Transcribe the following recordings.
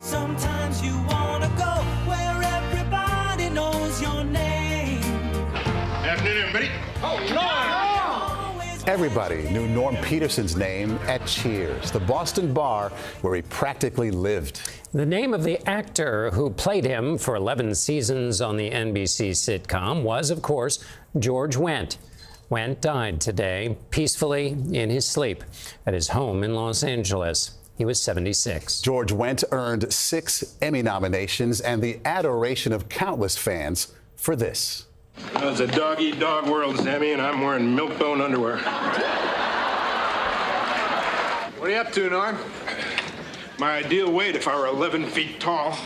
Sometimes you wanna go where everybody knows your name. Afternoon, everybody. Oh, Norm! Everybody knew Norm Peterson's name at Cheers, the Boston bar where he practically lived. The name of the actor who played him for 11 seasons on the NBC sitcom was, of course, George Wendt. Wendt died today peacefully in his sleep at his home in Los Angeles. He was 76. George Wendt earned 6 Emmy nominations and the adoration of countless fans for this. It's a dog-eat-dog world, Sammy, and I'm wearing milk-bone underwear. What are you up to, Norm? My ideal weight if I were 11 feet tall.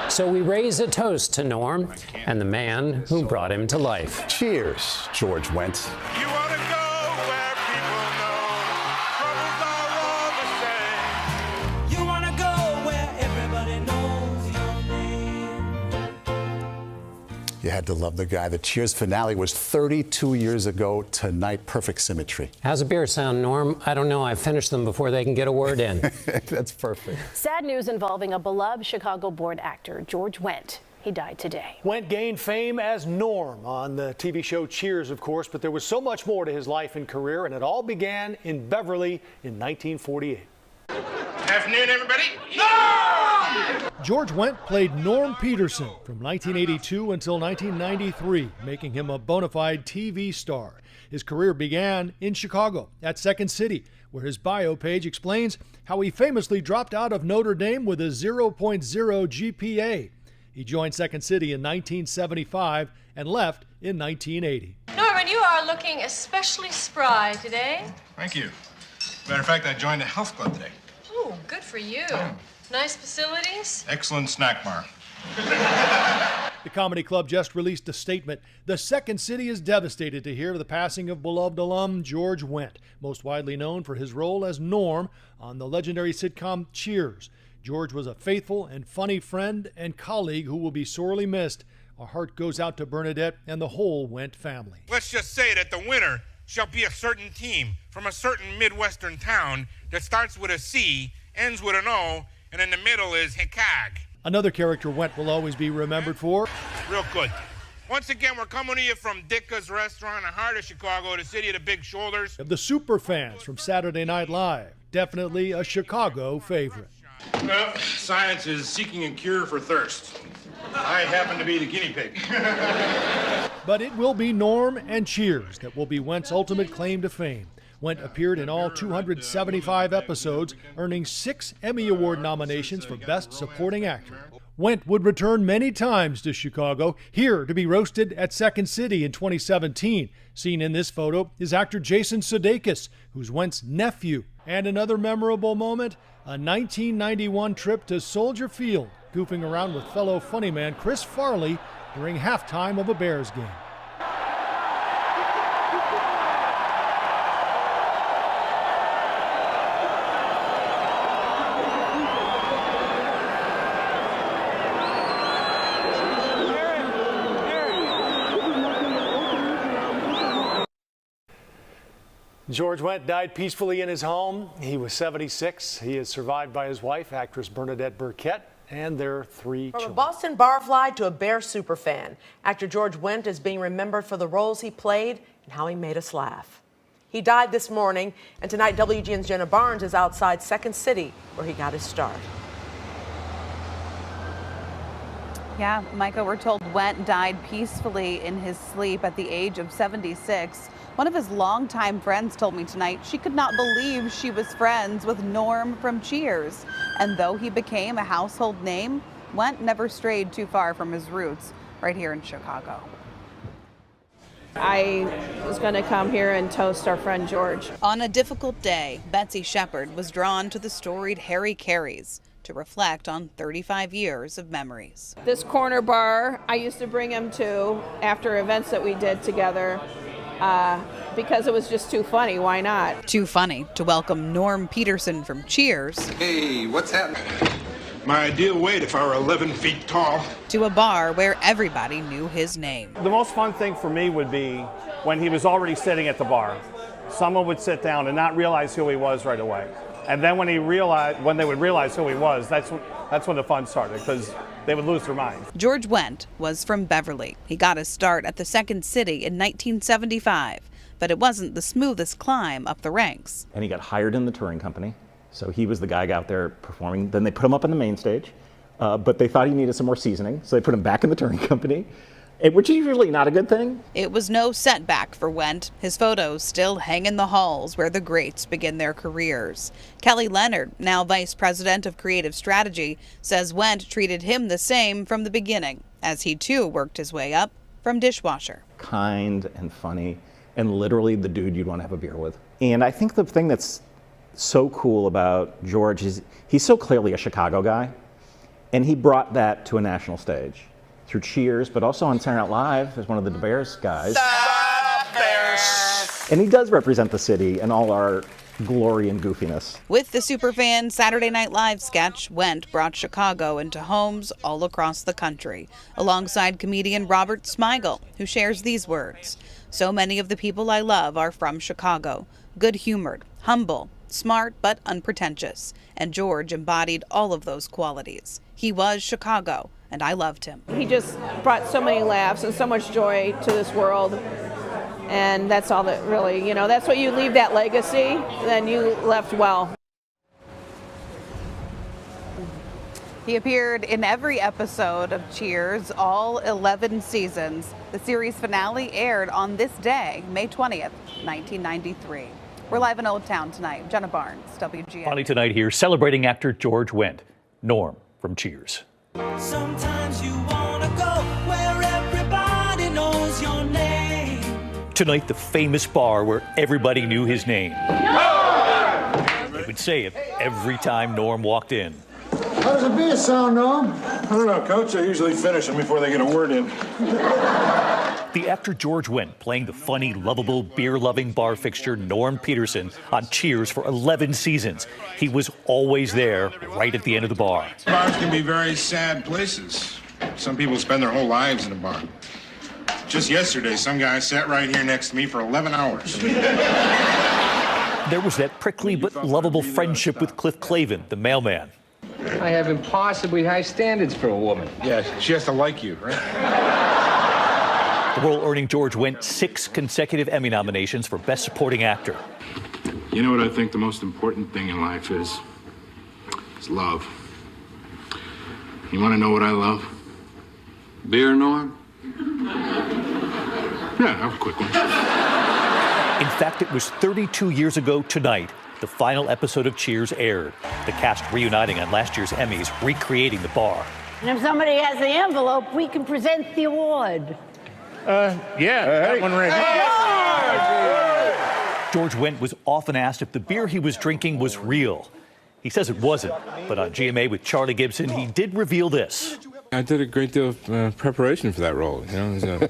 So we raise a toast to Norm and the man who brought him to life. Cheers, George Wendt. You want to go where people know troubles are all the same. You wanna go where everybody knows your name. You had to love the guy. The Cheers finale was 32 years ago tonight. Perfect symmetry. How's a beer sound, Norm? I don't know. I finished them before they can get a word in. That's perfect. Sad news involving a beloved Chicago-born actor, George Wendt. He died today. Wendt gained fame as Norm on the TV show Cheers, of course, but there was so much more to his life and career, and it all began in Beverly in 1948. Afternoon, everybody. Norm! George Wendt played Norm Peterson from 1982 until 1993, making him a bona fide TV star. His career began in Chicago at Second City, where his bio page explains how he famously dropped out of Notre Dame with a 0.0 GPA. He joined Second City in 1975 and left in 1980. Norman, you are looking especially spry today. Thank you. Matter of fact, I joined a health club today. Oh, good for you. Nice facilities. Excellent snack bar. The comedy club just released a statement. The Second City is devastated to hear the passing of beloved alum George Wendt, most widely known for his role as Norm on the legendary sitcom Cheers. George was a faithful and funny friend and colleague who will be sorely missed. Our heart goes out to Bernadette and the whole Wendt family. Let's just say that the winner shall be a certain team from a certain Midwestern town that starts with a C, ends with an O, and in the middle is Hikag. Another character Wendt will always be remembered for. Real good. Once again, we're coming to you from Dicka's Restaurant in the heart of Chicago, the city of the big shoulders. Of the super fans from Saturday Night Live. Definitely a Chicago favorite. Well, science is seeking a cure for thirst. I happen to be the guinea pig. But it will be Norm and Cheers that will be Wendt's ultimate claim to fame. Wendt appeared in all 275 episodes, earning 6 Emmy Award nominations for Best Supporting Actor. Wendt would return many times to Chicago, here to be roasted at Second City in 2017. Seen in this photo is actor Jason Sudeikis, who's Wendt's nephew. And another memorable moment, a 1991 trip to Soldier Field, goofing around with fellow funny man Chris Farley during halftime of a Bears game. George Wendt died peacefully in his home. He was 76. He is survived by his wife, actress Bernadette Burkett, and their 3 From children. a Boston barfly to a Bears superfan, actor George Wendt is being remembered for the roles he played and how he made us laugh. He died this morning, and tonight WGN's Jenna Barnes is outside Second City, where he got his start. Yeah, Micah, we're told Wendt died peacefully in his sleep at the age of 76. One of his longtime friends told me tonight she could not believe she was friends with Norm from Cheers. And though he became a household name, Wendt never strayed too far from his roots right here in Chicago. I was going to come here and toast our friend George. On a difficult day, Betsy Shepard was drawn to the storied Harry Carey's to reflect on 35 years of memories. This corner bar, I used to bring him to after events that we did together because it was just too funny. Why not? Too funny to welcome Norm Peterson from Cheers. Hey, what's happening? My ideal weight if I were 11 feet tall. To a bar where everybody knew his name. The most fun thing for me would be when he was already sitting at the bar. Someone would sit down and not realize who he was right away. And then when they would realize who he was, that's when the fun started, because they would lose their mind. George Wendt was from Beverly. He got his start at the Second City in 1975, but it wasn't the smoothest climb up the ranks. And he got hired in the touring company, so he was the guy out there performing. Then they put him up on the main stage, but they thought he needed some more seasoning, so they put him back in the touring company. Which is usually not a good thing. It was no setback for Wendt. His photos still hang in the halls where the greats begin their careers. Kelly Leonard, now Vice President of Creative Strategy, says Wendt treated him the same from the beginning, as he too worked his way up from dishwasher. Kind and funny, and literally the dude you'd want to have a beer with. And I think the thing that's so cool about George is he's so clearly a Chicago guy, and he brought that to a national stage. Through Cheers, but also on Saturday Night Live as one of the Bears guys. And he does represent the city and all our glory and goofiness. With the Superfan Saturday Night Live sketch, Wendt brought Chicago into homes all across the country, alongside comedian Robert Smigel, who shares these words. So many of the people I love are from Chicago. Good-humored, humble, smart but unpretentious. And George embodied all of those qualities. He was Chicago, and I loved him. He just brought so many laughs and so much joy to this world. And that's all that really, that's what you leave that legacy, then you left well. He appeared in every episode of Cheers, all 11 seasons. The series finale aired on this day, May 20th, 1993. We're live in Old Town tonight. Jenna Barnes, WGN. Funny tonight here, celebrating actor George Wendt, Norm from Cheers. Sometimes you wanna go where everybody knows your name. Tonight, the famous bar where everybody knew his name. They would say it every time Norm walked in. How does a beer sound, Norm? I don't know, Coach. I usually finish them before they get a word in. The actor George Wendt playing the funny, lovable, beer-loving bar fixture Norm Peterson on Cheers for 11 seasons. He was always there, right at the end of the bar. Bars can be very sad places. Some people spend their whole lives in a bar. Just yesterday, some guy sat right here next to me for 11 hours. There was that prickly but lovable friendship with Cliff Clavin, the mailman. I have impossibly high standards for a woman. Yeah, she has to like you, right? The role earning George Wendt 6 consecutive Emmy nominations for Best Supporting Actor. You know what I think the most important thing in life is? It's love. You want to know what I love? Beer, Norm? Yeah, have a quick one. In fact, it was 32 years ago tonight the final episode of Cheers aired. The cast reuniting on last year's Emmys, recreating the bar. And if somebody has the envelope, we can present the award. That one right here. George Wendt was often asked if the beer he was drinking was real. He says it wasn't, but on GMA with Charlie Gibson, he did reveal this. I did a great deal of preparation for that role. It was a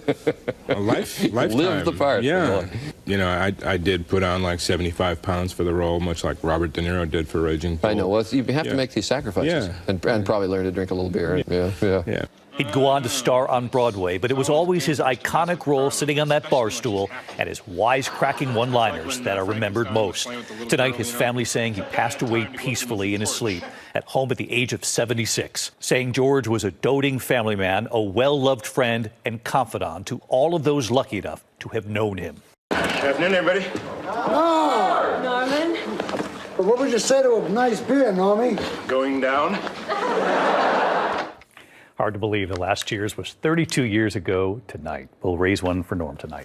lifetime. Live the part. Yeah. I did put on like 75 pounds for the role, much like Robert De Niro did for Raging Bull. I know. Well, you have to make these sacrifices and probably learn to drink a little beer. Yeah. He'd go on to star on Broadway, but it was always his iconic role sitting on that bar stool and his wisecracking one-liners that are remembered most. Tonight, his family saying he passed away peacefully in his sleep at home at the age of 76, saying George was a doting family man, a well-loved friend and confidant to all of those lucky enough to have known him. Good afternoon, everybody. Oh, Norman. But what would you say to a nice beer, Normie? Going down. Hard to believe the last Cheers was 32 years ago tonight. We'll raise one for Norm tonight.